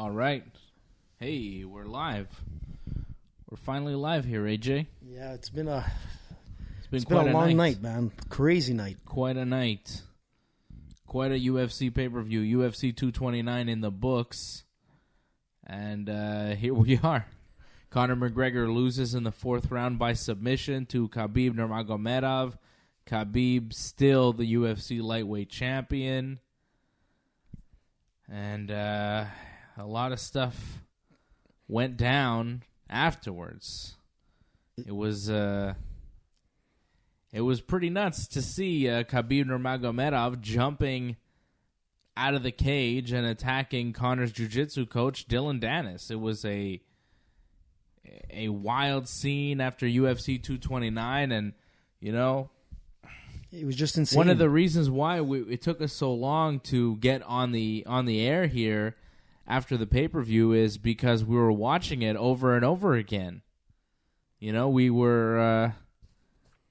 All right. Hey, we're live. We're finally live here, AJ. Yeah, it's been a night. long night, man. Crazy night. Quite a night. Quite a UFC pay-per-view. UFC 229 in the books. And here we are. Conor McGregor loses in the fourth round by submission to Khabib Nurmagomedov. Khabib still the UFC lightweight champion. And a lot of stuff went down afterwards. It was pretty nuts to see Khabib Nurmagomedov jumping out of the cage and attacking Conor's jiu-jitsu coach, Dylan Dennis. It was a wild scene after UFC 229, and, you know, it was just insane. One of the reasons why it took us so long to get on the air here after the pay-per-view is because we were watching it over and over again. You know, we were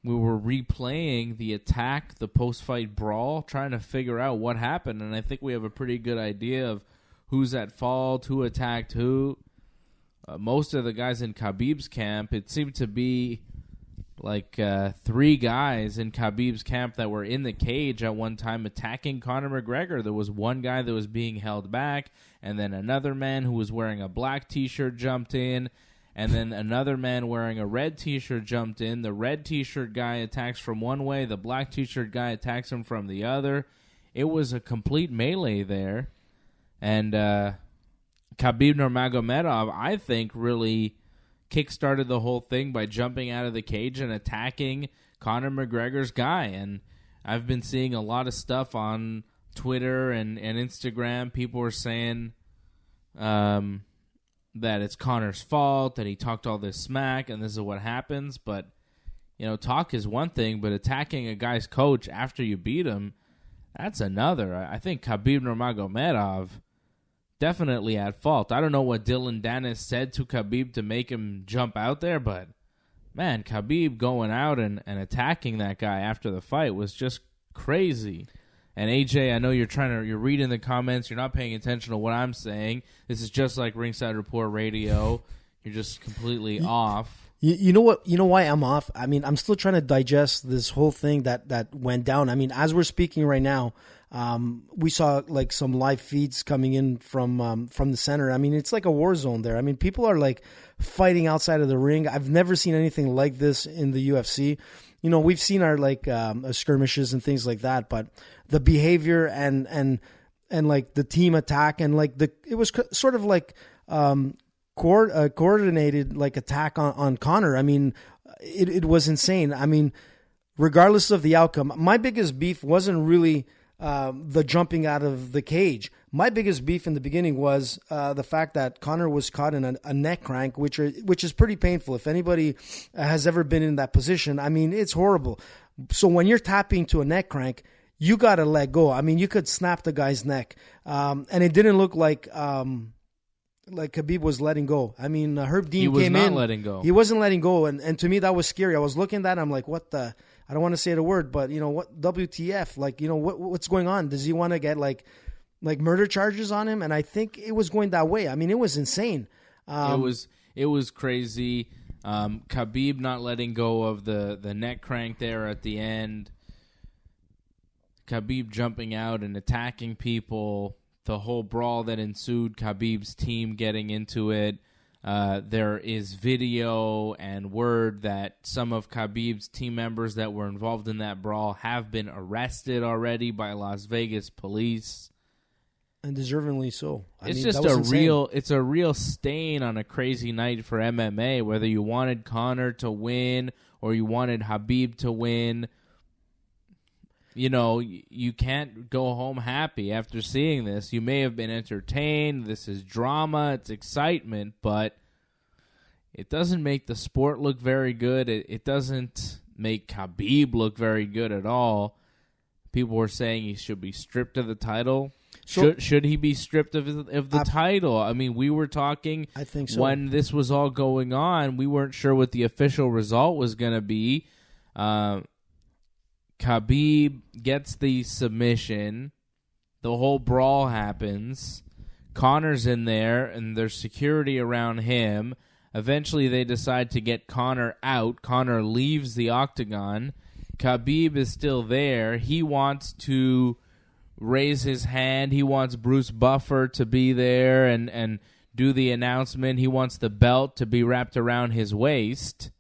replaying the attack, the post-fight brawl, trying to figure out what happened, and I think we have a pretty good idea of who's at fault, who attacked who. Most of the guys in Khabib's camp, it seemed to be like three guys in Khabib's camp that were in the cage at one time attacking Conor McGregor. There was one guy that was being held back, and then another man who was wearing a black T-shirt jumped in, and then another man wearing a red T-shirt jumped in. The red T-shirt guy attacks from one way. The black T-shirt guy attacks him from the other. It was a complete melee there. And Khabib Nurmagomedov, I think, really kick-started the whole thing by jumping out of the cage and attacking Conor McGregor's guy. And I've been seeing a lot of stuff on Twitter and Instagram. People are saying that it's Conor's fault, that he talked all this smack, and this is what happens. But, you know, talk is one thing, but attacking a guy's coach after you beat him, that's another. I think Khabib Nurmagomedov definitely at fault. I don't know what Dylan Dennis said to Khabib to make him jump out there, but, man, Khabib going out and attacking that guy after the fight was just crazy. And AJ, I know you're reading the comments. You're not paying attention to what I'm saying. This is just like Ringside Report Radio. You're just completely off. You know what? You know why I'm off? I mean, I'm still trying to digest this whole thing that went down. I mean, as we're speaking right now, we saw like some live feeds coming in from the center. I mean, it's like a war zone there. I mean, people are like fighting outside of the ring. I've never seen anything like this in the UFC. You know, we've seen our like skirmishes and things like that, but the behavior and like the team attack and like it was sort of like coordinated like attack on Conor. I mean, it was insane. I mean, regardless of the outcome, my biggest beef wasn't really the jumping out of the cage. My biggest beef in the beginning was the fact that Conor was caught in a neck crank, which is pretty painful. If anybody has ever been in that position, I mean, it's horrible. So when you're tapping to a neck crank, you got to let go. I mean, you could snap the guy's neck. And it didn't look like Khabib was letting go. I mean, Herb Dean came in. He was not letting go. He wasn't letting go. And to me, that was scary. I was looking at that, and I'm like, what the... I don't want to say the word, but, you know, what WTF? Like, you know, what's going on? Does he want to get, like murder charges on him? And I think it was going that way. I mean, it was insane. It was crazy. Khabib not letting go of the neck crank there at the end. Khabib jumping out and attacking people. The whole brawl that ensued, Khabib's team getting into it. There is video and word that some of Khabib's team members that were involved in that brawl have been arrested already by Las Vegas police. And deservingly so. It's a real stain on a crazy night for MMA, whether you wanted Conor to win or you wanted Khabib to win. You know, you can't go home happy after seeing this. You may have been entertained. This is drama. It's excitement, but it doesn't make the sport look very good. It doesn't make Khabib look very good at all. People were saying he should be stripped of the title. Should he be stripped of the title? I mean, we were talking I think so. When this was all going on. We weren't sure what the official result was going to be. Khabib gets the submission. The whole brawl happens. Connor's in there, and there's security around him. Eventually, they decide to get Connor out. Connor leaves the octagon. Khabib is still there. He wants to raise his hand. He wants Bruce Buffer to be there and do the announcement. He wants the belt to be wrapped around his waist.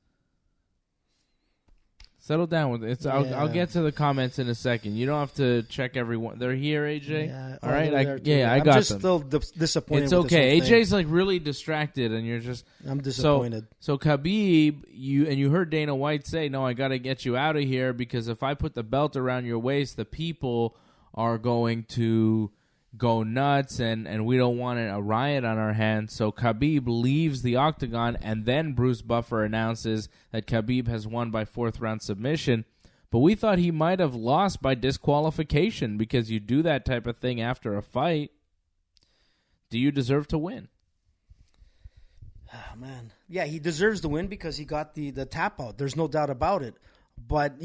Settle down with it. I'll get to the comments in a second. You don't have to check everyone. They're here, AJ. Yeah, all right. I got them. them. Just still disappointed. It's with okay. this whole AJ's like really distracted, and you're just. I'm disappointed. So Khabib, you heard Dana White say, "No, I got to get you out of here because if I put the belt around your waist, the people are going to go nuts, and we don't want a riot on our hands." So Khabib leaves the octagon, and then Bruce Buffer announces that Khabib has won by 4th round submission. But we thought he might have lost by disqualification because you do that type of thing after a fight. Do you deserve to win? Oh, man. Yeah, he deserves the win because he got the tap out. There's no doubt about it. But,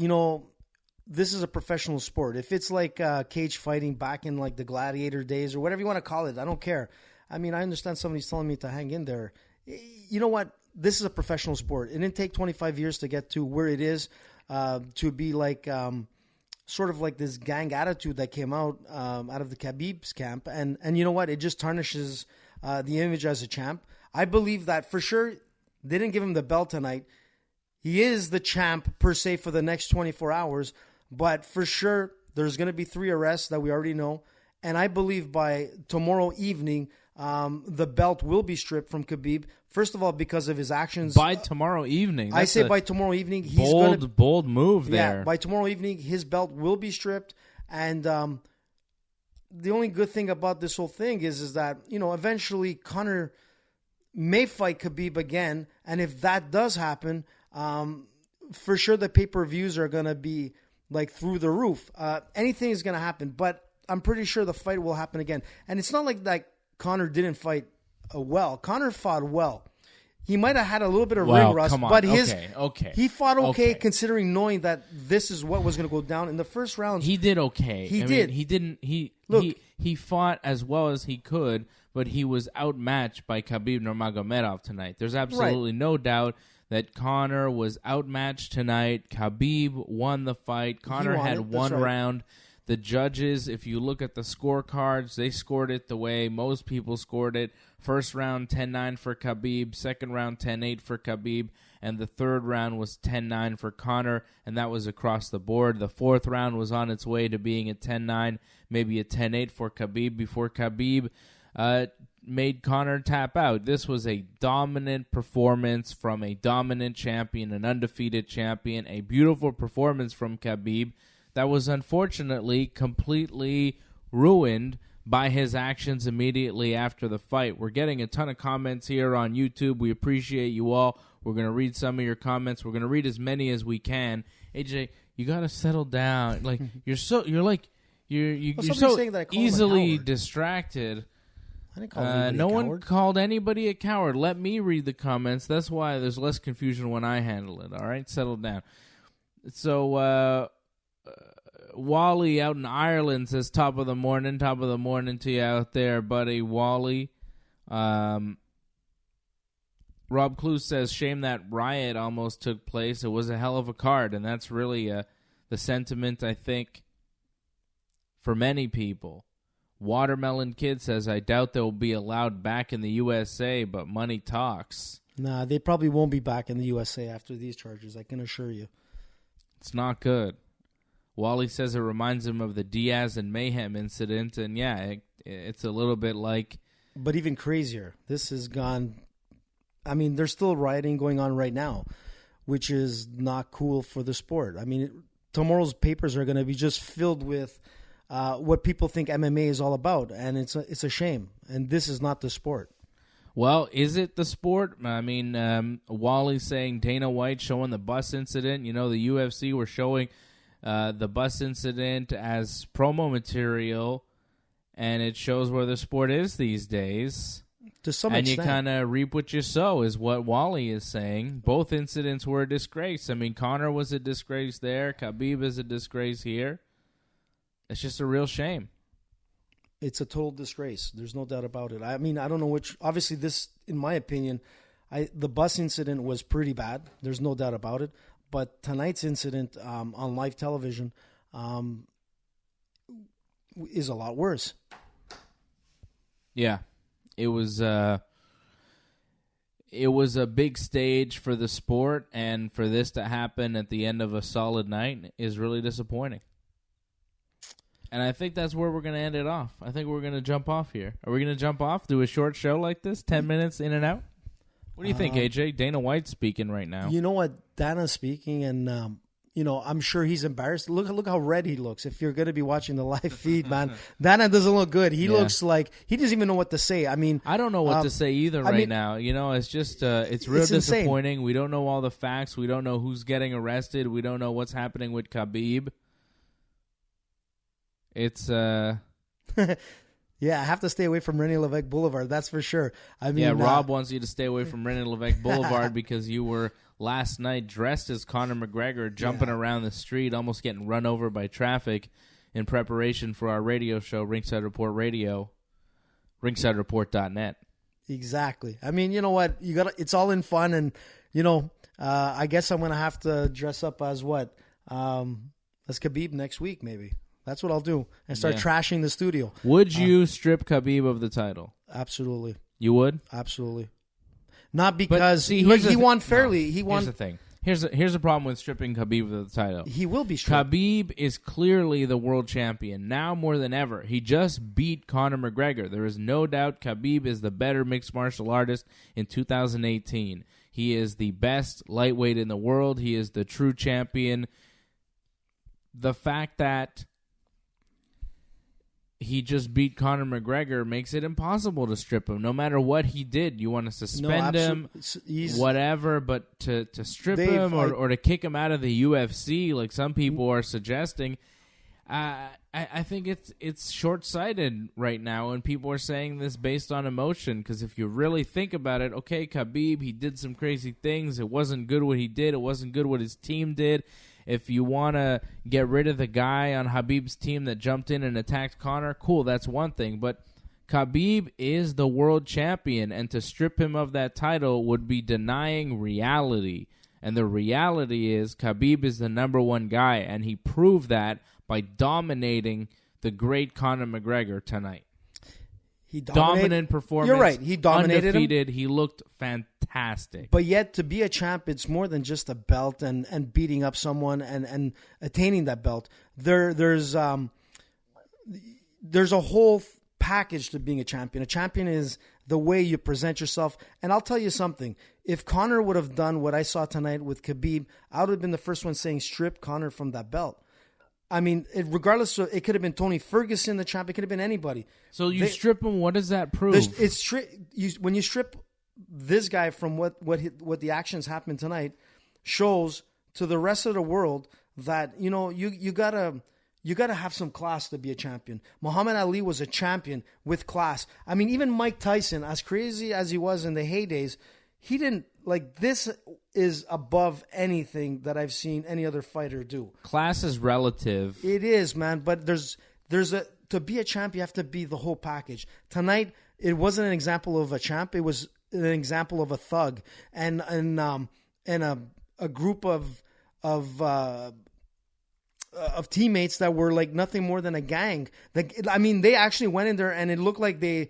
this is a professional sport. If it's like cage fighting back in like the gladiator days or whatever you want to call it, I don't care. I mean, I understand somebody's telling me to hang in there. You know what? This is a professional sport. It didn't take 25 years to get to where it is, to be like sort of like this gang attitude that came out of the Khabib's camp. And you know what? It just tarnishes the image as a champ. I believe that for sure they didn't give him the belt tonight. He is the champ per se for the next 24 hours. But for sure, there's going to be 3 arrests that we already know. And I believe by tomorrow evening, the belt will be stripped from Khabib. First of all, because of his actions. By tomorrow evening. I say by tomorrow evening. He's bold move there. Yeah, by tomorrow evening, his belt will be stripped. And the only good thing about this whole thing is that, eventually Conor may fight Khabib again. And if that does happen, for sure the pay-per-views are going to be like through the roof. Anything is going to happen, but I'm pretty sure the fight will happen again. And it's not like Conor didn't fight well. Conor fought well. He might have had a little bit of ring rust, but he fought okay considering knowing that this is what was going to go down in the first round. He did okay. He fought as well as he could, but he was outmatched by Khabib Nurmagomedov tonight. There's absolutely no doubt that Conor was outmatched tonight. Khabib won the fight. Conor had one round. The judges, if you look at the scorecards, they scored it the way most people scored it. First round, 10-9 for Khabib. Second round, 10-8 for Khabib. And the third round was 10-9 for Conor, and that was across the board. The fourth round was on its way to being a 10-9, maybe a 10-8 for Khabib before Khabib made Conor tap out. This was a dominant performance from a dominant champion, an undefeated champion, a beautiful performance from Khabib that was unfortunately completely ruined by his actions immediately after the fight. We're getting a ton of comments here on YouTube. We appreciate you all. We're going to read some of your comments. We're going to read as many as we can. AJ, you got to settle down. Like you're so easily distracted. I didn't call anybody a coward. One called anybody a coward. Let me read the comments. That's why there's less confusion when I handle it. All right, settle down. So Wally out in Ireland says top of the morning to you out there, buddy. Wally. Rob Clue says shame that riot almost took place. It was a hell of a card, and that's really the sentiment I think for many people. Watermelon Kid says, I doubt they'll be allowed back in the USA, but money talks. Nah, they probably won't be back in the USA after these charges, I can assure you. It's not good. Wally says it reminds him of the Diaz and Mayhem incident, and yeah, it's a little bit like... But even crazier. This has gone... I mean, there's still rioting going on right now, which is not cool for the sport. I mean, tomorrow's papers are going to be just filled with... what people think MMA is all about, and it's a shame. And this is not the sport. Well, is it the sport? I mean, Wally's saying Dana White showing the bus incident. You know, the UFC were showing the bus incident as promo material, and it shows where the sport is these days. To some extent. And you extent. kind of reap what you sow, is what Wally is saying. Both incidents were a disgrace. I mean, Conor was a disgrace there. Khabib is a disgrace here. It's just a real shame. It's a total disgrace. There's no doubt about it. I mean, I don't know which. Obviously, this, in my opinion, the bus incident was pretty bad. There's no doubt about it. But tonight's incident on live television is a lot worse. Yeah, it was a big stage for the sport, and for this to happen at the end of a solid night is really disappointing. And I think that's where we're going to end it off. I think we're going to jump off here. Are we going to jump off, do a short show like this, 10 minutes in and out? What do you think, AJ? Dana White's speaking right now. You know what? Dana's speaking, and I'm sure he's embarrassed. Look how red he looks. If you're going to be watching the live feed, man, Dana doesn't look good. He looks like he doesn't even know what to say. I mean, I don't know what to say either now. It's just it's real disappointing. Insane. We don't know all the facts. We don't know who's getting arrested. We don't know what's happening with Khabib. It's yeah, I have to stay away from René Lévesque Boulevard. That's for sure. I mean, Rob wants you to stay away from René Lévesque Boulevard because you were last night dressed as Conor McGregor, jumping around the street, almost getting run over by traffic in preparation for our radio show, Ringside Report Radio, ringsidereport.net. Exactly. I mean, you know what? It's all in fun, and I guess I'm gonna have to dress up as what? As Khabib next week, maybe. That's what I'll do, and start trashing the studio. Would you strip Khabib of the title? Absolutely. You would? Absolutely. Not because he won fairly. He won. Here's the thing. Here's the problem with stripping Khabib of the title. He will be stripped. Khabib is clearly the world champion now more than ever. He just beat Conor McGregor. There is no doubt Khabib is the better mixed martial artist in 2018. He is the best lightweight in the world. He is the true champion. The fact that he just beat Conor McGregor makes it impossible to strip him. No matter what he did, you want to suspend him, whatever, but to strip him or to kick him out of the UFC, like some people are suggesting, I think it's short-sighted right now, and people are saying this based on emotion, because if you really think about it, okay, Khabib, he did some crazy things. It wasn't good what he did. It wasn't good what his team did. If you want to get rid of the guy on Khabib's team that jumped in and attacked Conor, cool, that's one thing. But Khabib is the world champion, and to strip him of that title would be denying reality. And the reality is Khabib is the number one guy, and he proved that by dominating the great Conor McGregor tonight. Dominant performance. You're right. He dominated undefeated. him. He looked fantastic. But yet, to be a champ, it's more than just a belt and beating up someone and attaining that belt. There's a whole package to being a champion. A champion is the way you present yourself. And I'll tell you something. If Conor would have done what I saw tonight with Khabib, I would have been the first one saying strip Conor from that belt. I mean, regardless, it could have been Tony Ferguson, the champ. It could have been anybody. So strip him. What does that prove? When you strip this guy from what the actions happened tonight, shows to the rest of the world that you gotta have some class to be a champion. Muhammad Ali was a champion with class. I mean, even Mike Tyson, as crazy as he was in the heydays, he didn't. Like, this is above anything that I've seen any other fighter do. Class is relative. It is, man. But to be a champ, you have to be the whole package. Tonight, it wasn't an example of a champ. It was an example of a thug and a group of teammates that were like nothing more than a gang. They actually went in there, and it looked like they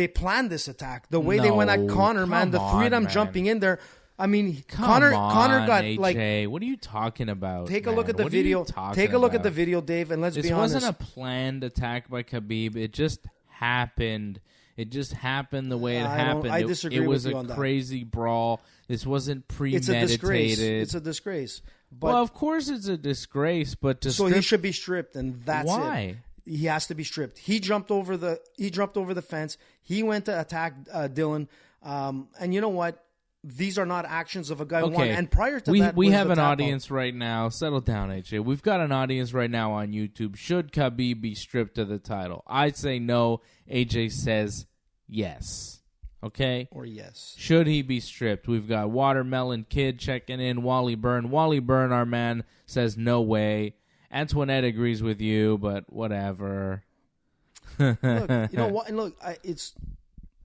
planned this attack. The way they went at Conor, man, the three of them jumping in there. I mean, Conor got AJ, like. What are you talking about? Take a look at the video. Take a look at the video, Dave, and let's be honest. This wasn't a planned attack by Khabib. It just happened. It just happened the way it happened. I disagree with you on that. It was a crazy brawl. This wasn't premeditated. It's a disgrace. But, well, of course it's a disgrace, but he should be stripped, and that's it. Why? He has to be stripped. He jumped over the fence. He went to attack Dylan. And you know what? These are not actions of a guy who won. And prior to that, we have an audience right now. Settle down, AJ. We've got an audience right now on YouTube. Should Khabib be stripped of the title? I'd say no. AJ says yes. Okay? Or yes. Should he be stripped? We've got Watermelon Kid checking in. Wally Byrne, our man, says no way. Antoinette agrees with you, but whatever. Look, you know what? And look, it's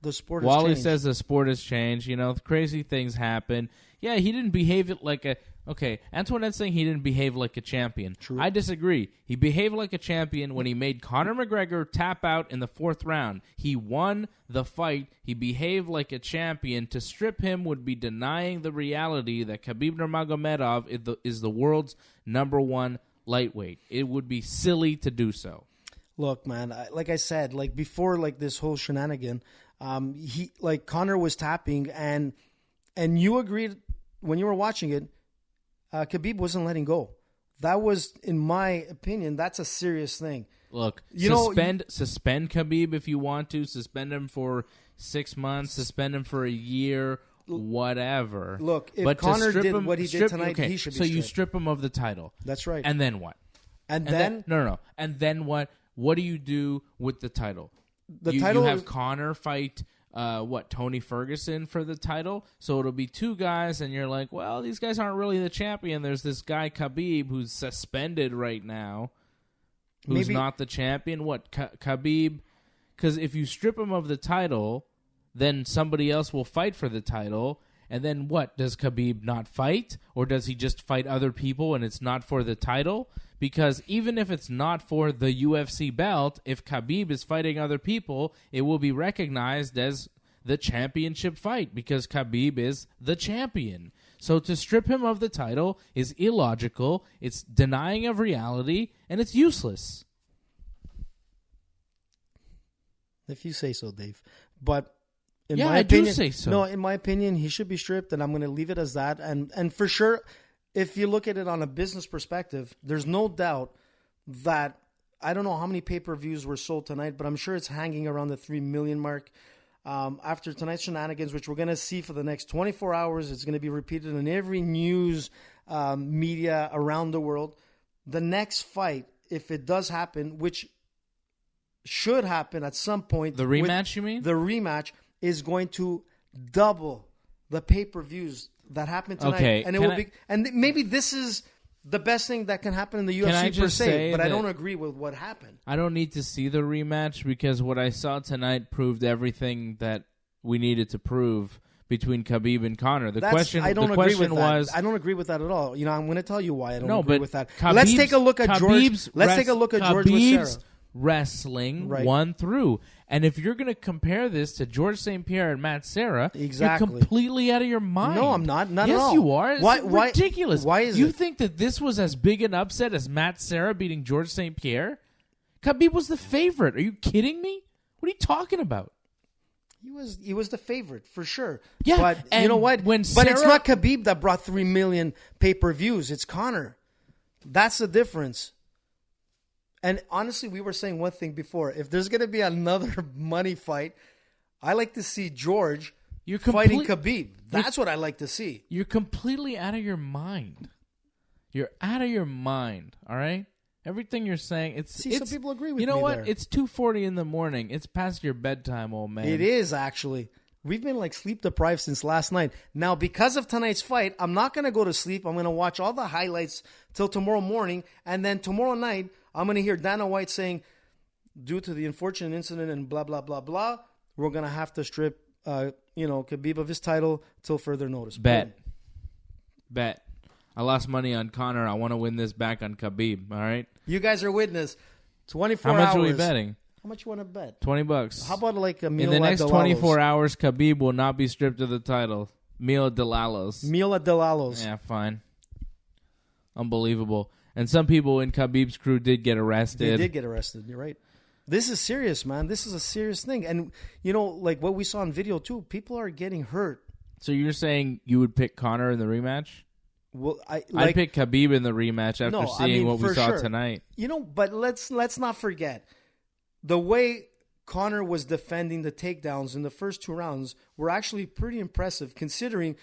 the sport. Wally has changed. says the sport has changed. Crazy things happen. Yeah, he didn't behave like a. Okay, Antoinette's saying he didn't behave like a champion. True. I disagree. He behaved like a champion when he made Conor McGregor tap out in the 4th round. He won the fight. He behaved like a champion. To strip him would be denying the reality that Khabib Nurmagomedov is the world's #1 lightweight. It would be silly to do so. Look, man, like I said, like before, like this whole shenanigan, Conor was tapping, and you agreed when you were watching it. Khabib wasn't letting go. That was, in my opinion, that's a serious thing. Look, suspend Khabib if you want to. Suspend him for 6 months. Suspend him for a year. Whatever. Look, if Conor did what he did tonight, he should be stripped. So you strip him of the title. That's right. And then what? And then no. And then what? What do you do with the title? The title you have Conor fight. Tony Ferguson for the title. So it'll be 2 guys, and you're like, well, these guys aren't really the champion. There's this guy, Khabib, who's suspended right now, who's not the champion. Khabib? Because if you strip him of the title, then somebody else will fight for the title. And then what? Does Khabib not fight? Or does he just fight other people and it's not for the title? Because even if it's not for the UFC belt, if Khabib is fighting other people, it will be recognized as the championship fight because Khabib is the champion. So to strip him of the title is illogical, it's denying of reality, and it's useless. If you say so, Dave. But in yeah, my I opinion, do say so. No, in my opinion, he should be stripped, and I'm going to leave it as that. And for sure, if you look at it on a business perspective, there's no doubt that I don't know how many pay-per-views were sold tonight, but I'm sure it's hanging around the 3 million mark. After tonight's shenanigans, which we're going to see for the next 24 hours, it's going to be repeated in every news media around the world. The next fight, if it does happen, which should happen at some point. The rematch, you mean? The rematch is going to double the pay-per-views that happened tonight. Okay, and maybe this is the best thing that can happen in the UFC per se, but I don't agree with what happened. I don't need to see the rematch because what I saw tonight proved everything that we needed to prove between Khabib and Conor. I don't agree with that at all. I'm going to tell you why I don't agree with that. Let's take a look at George. Let's take a look at George Wissera. Wrestling won through. And if you're going to compare this to George St. Pierre and Matt Serra, you're completely out of your mind. No, I'm not. Not at all. Yes, you are. It's ridiculous. Why is you think that this was as big an upset as Matt Serra beating George St. Pierre? Khabib was the favorite. Are you kidding me? What are you talking about? He was the favorite for sure. Yeah, but you know what? But it's not Khabib that brought 3 million pay-per-views. It's Conor. That's the difference. And honestly, we were saying one thing before. If there's going to be another money fight, I like to see George fighting Khabib. That's what I like to see. You're completely out of your mind. You're out of your mind, all right? Everything you're saying, some people agree with me. You know what? There. It's 2:40 in the morning. It's past your bedtime, old man. It is, actually. We've been sleep deprived since last night. Now, because of tonight's fight, I'm not going to go to sleep. I'm going to watch all the highlights till tomorrow morning. And then tomorrow night, I'm going to hear Dana White saying, due to the unfortunate incident and blah, blah, blah, blah, we're going to have to strip Khabib of his title till further notice. Bet. I lost money on Conor. I want to win this back on Khabib, all right? You guys are witness. 24 hours. How much are we betting? How much you want to bet? $20. How about a meal in the next 24 hours? Khabib will not be stripped of the title. Meal at Delalos. Yeah, fine. Unbelievable. And some people in Khabib's crew did get arrested. They did get arrested. You're right. This is serious, man. This is a serious thing. And what we saw in video too, people are getting hurt. So you're saying you would pick Conor in the rematch? Well, I'd pick Khabib in the rematch after seeing what we saw tonight. But let's not forget. The way Conor was defending the takedowns in the first 2 rounds were actually pretty impressive, considering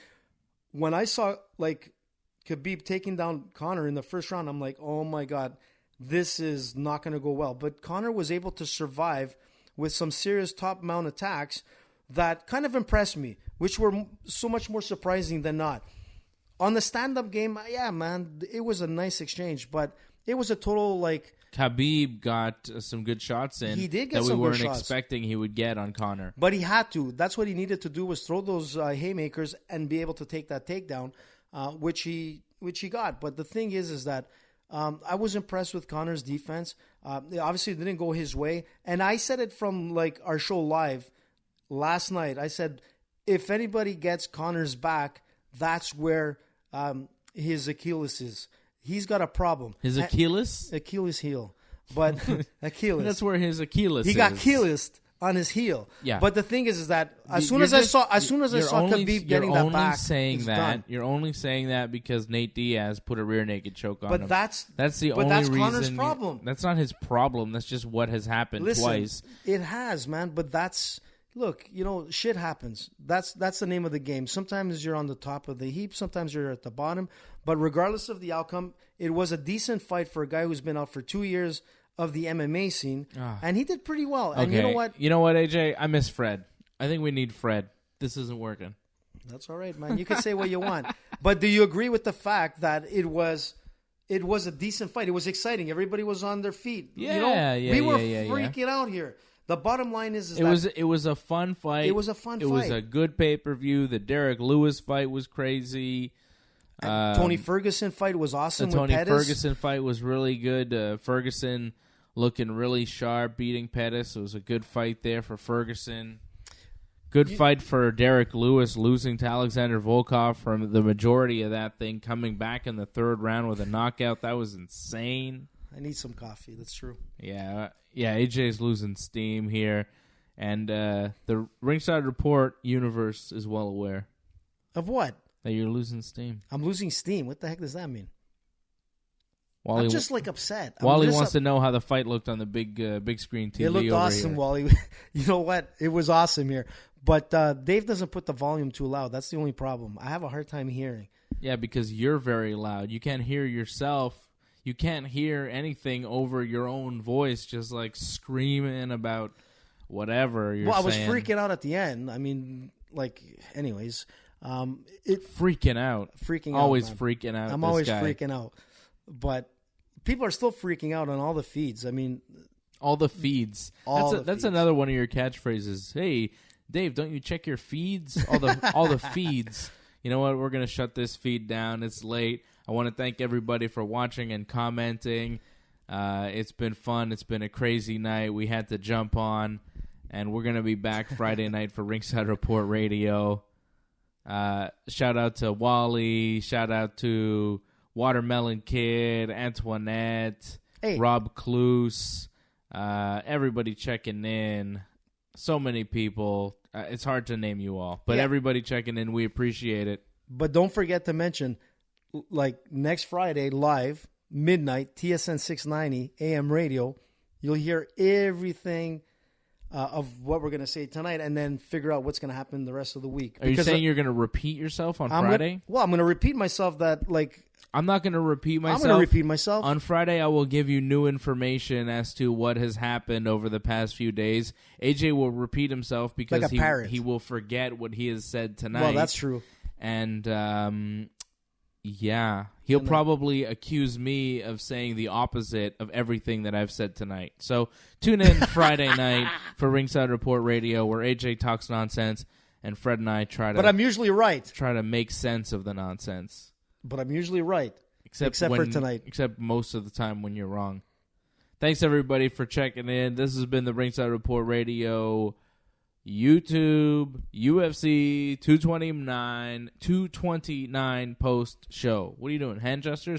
when I saw Khabib taking down Conor in the first round, I'm like, oh my God, this is not going to go well. But Conor was able to survive with some serious top-mount attacks that kind of impressed me, which were so much more surprising than not. On the stand-up game, yeah, man, it was a nice exchange, but it was a total like. Khabib got some good shots in. He did get that some we good weren't shots. expecting he would get on Connor. But he had to. That's what he needed to do, was throw those haymakers and be able to take that takedown, which he got. But the thing is that I was impressed with Connor's defense. Obviously, it didn't go his way. And I said it from like our show live last night. I said, if anybody gets Connor's back, that's where his Achilles is. He's got a problem. His Achilles? Achilles heel. But Achilles. That's where his Achilles is. He got Achilles on his heel. Yeah. But the thing is that as soon as I saw Khabib getting that back, saying that done. you're only saying that because Nate Diaz put a rear naked choke on him. That's the only that's reason. Connor's problem. That's not his problem. That's just what has happened twice. It has, man. But that's look, shit happens. That's the name of the game. Sometimes you're on the top of the heap. Sometimes you're at the bottom. But regardless of the outcome, it was a decent fight for a guy who's been out for 2 years of the MMA scene, and he did pretty well. And you know what? You know what, AJ? I miss Fred. I think we need Fred. This isn't working. That's all right, man. You can say what you want. But do you agree with the fact that it was a decent fight? It was exciting. Everybody was on their feet. Yeah, we were freaking out here. The bottom line is it was a fun fight. It was a fun fight. It was a good pay-per-view. The Derek Lewis fight was crazy. Tony Ferguson fight was awesome. The Tony Pettis. Ferguson fight was really good. Ferguson looking really sharp, beating Pettis. It was a good fight there for Ferguson. Good fight for Derek Lewis, losing to Alexander Volkov from the majority of that thing, coming back in the third round with a knockout. That was insane. I need some coffee. That's true. Yeah. AJ's losing steam here. And the Ringside Report universe is well aware. Of what? That you're losing steam. I'm losing steam. What the heck does that mean? Wally, I'm just like upset. Wally wants to know how the fight looked on the big screen TV. It looked over awesome, here. Wally. You know what? It was awesome here. But Dave doesn't put the volume too loud. That's the only problem. I have a hard time hearing. Yeah, because you're very loud. You can't hear yourself. You can't hear anything over your own voice, just like screaming about whatever you're saying. Well, I was freaking out at the end. I mean, anyways. Freaking out. Always freaking out. I'm always freaking out. But people are still freaking out on all the feeds. I mean, all the feeds. That's another one of your catchphrases. Hey, Dave, don't you check your feeds? All the feeds. You know what? We're going to shut this feed down. It's late. I want to thank everybody for watching and commenting. It's been fun. It's been a crazy night. We had to jump on, and we're going to be back Friday night for Ringside Report Radio. Shout out to Wally. Shout out to Watermelon Kid, Antoinette, Rob Cluse, everybody checking in. So many people. It's hard to name you all, but everybody checking in, we appreciate it. But don't forget to mention, next Friday, live, midnight, TSN 690, AM radio, you'll hear everything of what we're going to say tonight and then figure out what's going to happen the rest of the week. Are you saying you're going to repeat yourself on Friday? I'm going to repeat myself I'm not going to repeat myself. I'm going to repeat myself. On Friday, I will give you new information as to what has happened over the past few days. AJ will repeat himself because he will forget what he has said tonight. Well, that's true. And, he'll probably accuse me of saying the opposite of everything that I've said tonight. So tune in Friday night for Ringside Report Radio, where AJ talks nonsense and Fred and I try to... But I'm usually right. Try to make sense of the nonsense. But I'm usually right, except for tonight. Except most of the time when you're wrong. Thanks, everybody, for checking in. This has been the Ringside Report Radio, YouTube, UFC 229 post show. What are you doing, hand gestures?